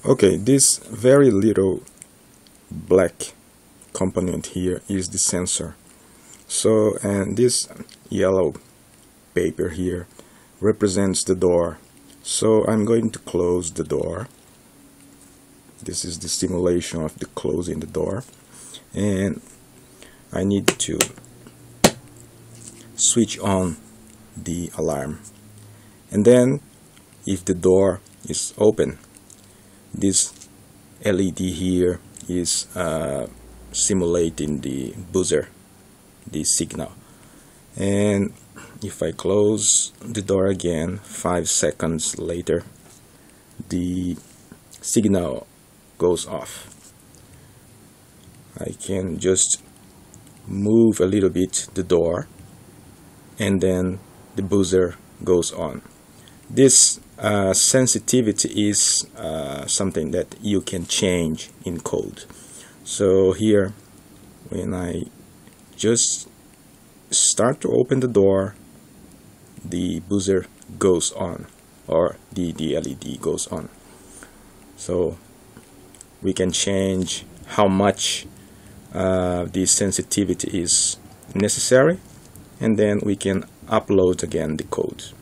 Okay, this very little black component here is the sensor. So, and this yellow paper here represents the door. So I'm going to close the door. This is the simulation of the closing the door, and I need to switch on the alarm. And then if the door is open, this LED here is simulating the buzzer, the signal. And if I close the door again 5 seconds later, the signal goes off. I can just move a little bit the door, and then the buzzer goes on. This sensitivity is something that you can change in code. So here, when I just start to open the door, the buzzer goes on, or the LED goes on. So we can change how much the sensitivity is necessary, and then we can upload again the code.